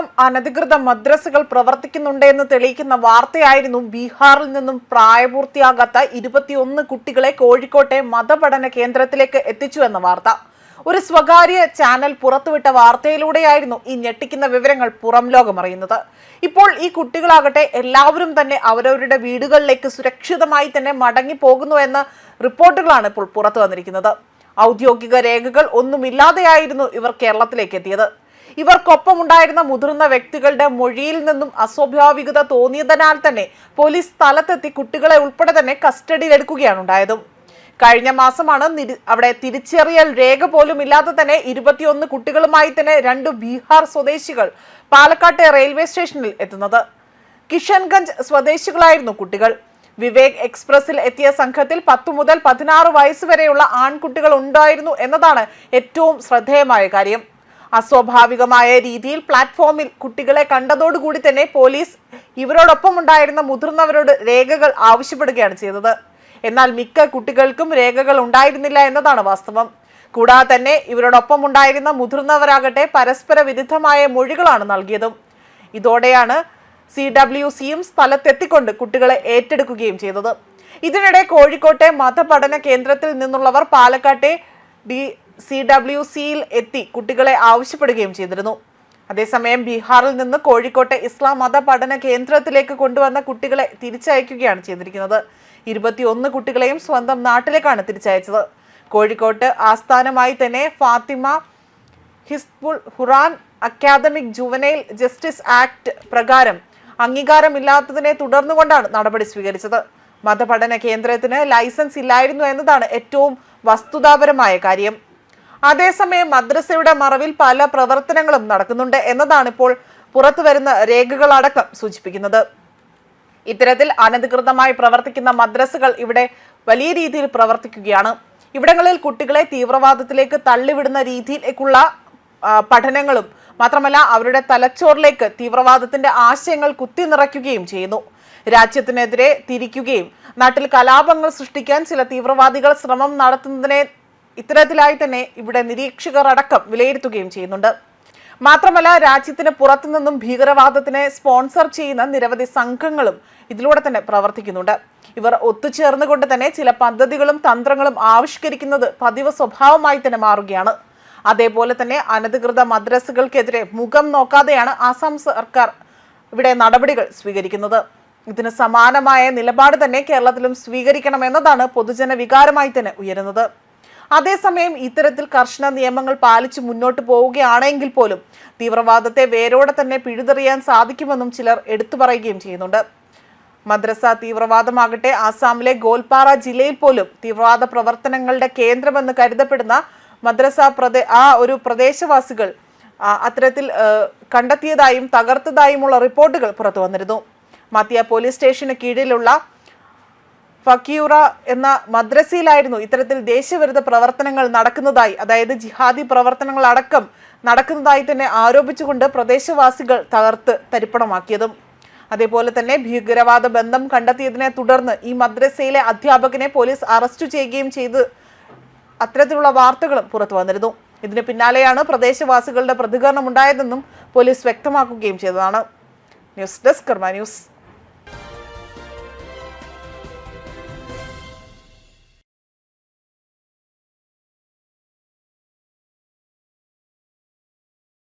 100ഓളം അനധികൃത മദ്രസകൾ പ്രവർത്തിക്കുന്നുണ്ടെന്ന് തെളിയിക്കുന്ന വാർത്തയായിരുന്നു ബീഹാറിൽ നിന്നും പ്രായപൂർത്തിയാകാത്ത 21 കുട്ടികളെ കോഴിക്കോട്ടെ മതപഠന കേന്ദ്രത്തിലേക്ക് എത്തിച്ചു എന്ന വാർത്ത. ഒരു സ്വകാര്യ ചാനൽ പുറത്തുവിട്ട വാർത്തയിലൂടെയായിരുന്നു ഈ ഞെട്ടിക്കുന്ന വിവരങ്ങൾ പുറം ലോകമറിയുന്നത്. ഇപ്പോൾ ഈ കുട്ടികളാകട്ടെ എല്ലാവരും തന്നെ അവരവരുടെ വീടുകളിലേക്ക് സുരക്ഷിതമായി തന്നെ മടങ്ങി പോകുന്നു എന്ന റിപ്പോർട്ടുകളാണ് ഇപ്പോൾ പുറത്തു വന്നിരിക്കുന്നത്. ഔദ്യോഗിക രേഖകൾ ഒന്നുമില്ലാതെയായിരുന്നു ഇവർ കേരളത്തിലേക്ക് എത്തിയത്. ഇവർക്കൊപ്പമുണ്ടായിരുന്ന മുതിർന്ന വ്യക്തികളുടെ മൊഴിയിൽ നിന്നും അസ്വാഭാവികത തോന്നിയതിനാൽ തന്നെ പോലീസ് സ്ഥലത്തെത്തി കുട്ടികളെ ഉൾപ്പെടെ തന്നെ കസ്റ്റഡിയിലെടുക്കുകയാണ് ഉണ്ടായത്. കഴിഞ്ഞ മാസമാണ് അവിടെ തിരിച്ചറിയൽ രേഖ പോലും ഇല്ലാതെ തന്നെ 21 കുട്ടികളുമായി തന്നെ 2 ബീഹാർ സ്വദേശികൾ പാലക്കാട്ടെ റെയിൽവേ സ്റ്റേഷനിൽ എത്തുന്നത്. കിഷൻഗഞ്ച് സ്വദേശികളായിരുന്നു കുട്ടികൾ. വിവേക് എക്സ്പ്രസിൽ എത്തിയ സംഘത്തിൽ 10 മുതൽ 16 വയസ്സ് വരെയുള്ള ആൺകുട്ടികൾ ഉണ്ടായിരുന്നു എന്നതാണ് ഏറ്റവും ശ്രദ്ധേയമായ കാര്യം. അസ്വാഭാവികമായ രീതിയിൽ പ്ലാറ്റ്ഫോമിൽ കുട്ടികളെ കണ്ടതോടുകൂടി തന്നെ പോലീസ് ഇവരോടൊപ്പം ഉണ്ടായിരുന്ന മുതിർന്നവരോട് രേഖകൾ ആവശ്യപ്പെടുകയാണ് ചെയ്തത്. എന്നാൽ മിക്ക കുട്ടികൾക്കും രേഖകൾ ഉണ്ടായിരുന്നില്ല എന്നതാണ് വാസ്തവം. കൂടാതെ തന്നെ ഇവരോടൊപ്പം ഉണ്ടായിരുന്ന മുതിർന്നവരാകട്ടെ പരസ്പര വിരുദ്ധമായ മൊഴികളാണ് നൽകിയതും. ഇതോടെയാണ് CWCയും സ്ഥലത്തെത്തിക്കൊണ്ട് കുട്ടികളെ ഏറ്റെടുക്കുകയും ചെയ്തത്. ഇതിനിടെ കോഴിക്കോട്ടെ മതപഠന കേന്ദ്രത്തിൽ നിന്നുള്ളവർ പാലക്കാട്ടെ CWCയിൽ എത്തി കുട്ടികളെ ആവശ്യപ്പെടുകയും ചെയ്തിരുന്നു. അതേസമയം ബീഹാറിൽ നിന്ന് കോഴിക്കോട്ടെ ഇസ്ലാം മത പഠന കേന്ദ്രത്തിലേക്ക് കൊണ്ടുവന്ന കുട്ടികളെ തിരിച്ചയക്കുകയാണ് ചെയ്തിരിക്കുന്നത്. 21 കുട്ടികളെയും സ്വന്തം നാട്ടിലേക്കാണ് തിരിച്ചയച്ചത്. കോഴിക്കോട്ട് ആസ്ഥാനമായി തന്നെ ഫാത്തിമ ഹിസ്ബുൾ ഖുറാൻ അക്കാദമിക് ജുവനൈൽ ജസ്റ്റിസ് ആക്ട് പ്രകാരം അംഗീകാരമില്ലാത്തതിനെ തുടർന്നുകൊണ്ടാണ് നടപടി സ്വീകരിച്ചത്. മതപഠന കേന്ദ്രത്തിന് ലൈസൻസ് ഇല്ലായിരുന്നു എന്നതാണ് ഏറ്റവും വസ്തുതാപരമായ കാര്യം. അതേസമയം മദ്രസയുടെ മറവിൽ പല പ്രവർത്തനങ്ങളും നടക്കുന്നുണ്ട് എന്നതാണ് ഇപ്പോൾ പുറത്തുവരുന്ന രേഖകളടക്കം സൂചിപ്പിക്കുന്നത്. ഇത്തരത്തിൽ അനധികൃതമായി പ്രവർത്തിക്കുന്ന മദ്രസകൾ ഇവിടെ വലിയ രീതിയിൽ പ്രവർത്തിക്കുകയാണ്. ഇവിടങ്ങളിൽ കുട്ടികളെ തീവ്രവാദത്തിലേക്ക് തള്ളിവിടുന്ന രീതിയിലേക്കുള്ള പഠനങ്ങളും മാത്രമല്ല അവരുടെ തലച്ചോറിലേക്ക് തീവ്രവാദത്തിന്റെ ആശയങ്ങൾ കുത്തി നിറയ്ക്കുകയും ചെയ്യുന്നു. രാജ്യത്തിനെതിരെ തിരിക്കുകയും നാട്ടിൽ കലാപങ്ങൾ സൃഷ്ടിക്കാൻ ചില തീവ്രവാദികൾ ശ്രമം നടത്തുന്നതിനെ ഇത്തരത്തിലായി തന്നെ ഇവിടെ നിരീക്ഷകർ അടക്കം വിലയിരുത്തുകയും ചെയ്യുന്നുണ്ട്. മാത്രമല്ല രാജ്യത്തിന് പുറത്തുനിന്നും ഭീകരവാദത്തിനെ സ്പോൺസർ ചെയ്യുന്ന നിരവധി സംഘങ്ങളും ഇതിലൂടെ തന്നെ പ്രവർത്തിക്കുന്നുണ്ട്. ഇവർ ഒത്തുചേർന്നുകൊണ്ട് തന്നെ ചില പദ്ധതികളും തന്ത്രങ്ങളും ആവിഷ്കരിക്കുന്നത് പതിവ് സ്വഭാവമായി തന്നെ മാറുകയാണ്. അതേപോലെ തന്നെ അനധികൃത മദ്രസകൾക്കെതിരെ മുഖം നോക്കാതെയാണ് ആസാം സർക്കാർ ഇവിടെ നടപടികൾ സ്വീകരിക്കുന്നത്. ഇതിന് സമാനമായ നിലപാട് തന്നെ കേരളത്തിലും സ്വീകരിക്കണമെന്നതാണ് പൊതുജന വികാരമായി തന്നെ ഉയരുന്നത്. അതേസമയം ഇത്തരത്തിൽ കർശന നിയമങ്ങൾ പാലിച്ച് മുന്നോട്ട് പോവുകയാണെങ്കിൽ പോലും തീവ്രവാദത്തെ വേരോടെ തന്നെ പിഴുതെറിയാൻ സാധിക്കുമെന്നും ചിലർ എടുത്തു പറയുകയും ചെയ്യുന്നുണ്ട്. മദ്രസ തീവ്രവാദമാകട്ടെ ആസാമിലെ ഗോൽപാറ ജില്ലയിൽ പോലും തീവ്രവാദ പ്രവർത്തനങ്ങളുടെ കേന്ദ്രമെന്ന് കരുതപ്പെടുന്ന മദ്രസ ഒരു പ്രദേശവാസികൾ അത്തരത്തിൽ കണ്ടെത്തിയതായും തകർത്തതായുമുള്ള റിപ്പോർട്ടുകൾ പുറത്തു വന്നിരുന്നു. മാത്തിയ പോലീസ് സ്റ്റേഷന് കീഴിലുള്ള ഫക്കിയൂറ എന്ന മദ്രസയിലായിരുന്നു ഇത്തരത്തിൽ ദേശവിരുദ്ധ പ്രവർത്തനങ്ങൾ നടക്കുന്നതായി, അതായത് ജിഹാദി പ്രവർത്തനങ്ങൾ അടക്കം നടക്കുന്നതായി തന്നെ ആരോപിച്ചുകൊണ്ട് പ്രദേശവാസികൾ തകർത്ത് തരിപ്പണമാക്കിയതും. അതേപോലെ തന്നെ ഭീകരവാദ ബന്ധം കണ്ടെത്തിയതിനെ തുടർന്ന് ഈ മദ്രസയിലെ അധ്യാപകനെ പോലീസ് അറസ്റ്റ് ചെയ്യുകയും ചെയ്ത് അത്തരത്തിലുള്ള വാർത്തകളും പുറത്തു വന്നിരുന്നു. ഇതിന് പിന്നാലെയാണ് പ്രദേശവാസികളുടെ പ്രതികരണം ഉണ്ടായതെന്നും പോലീസ് വ്യക്തമാക്കുകയും ചെയ്തതാണ്. ന്യൂസ് ഡെസ്ക് കർമ്മ ന്യൂസ്.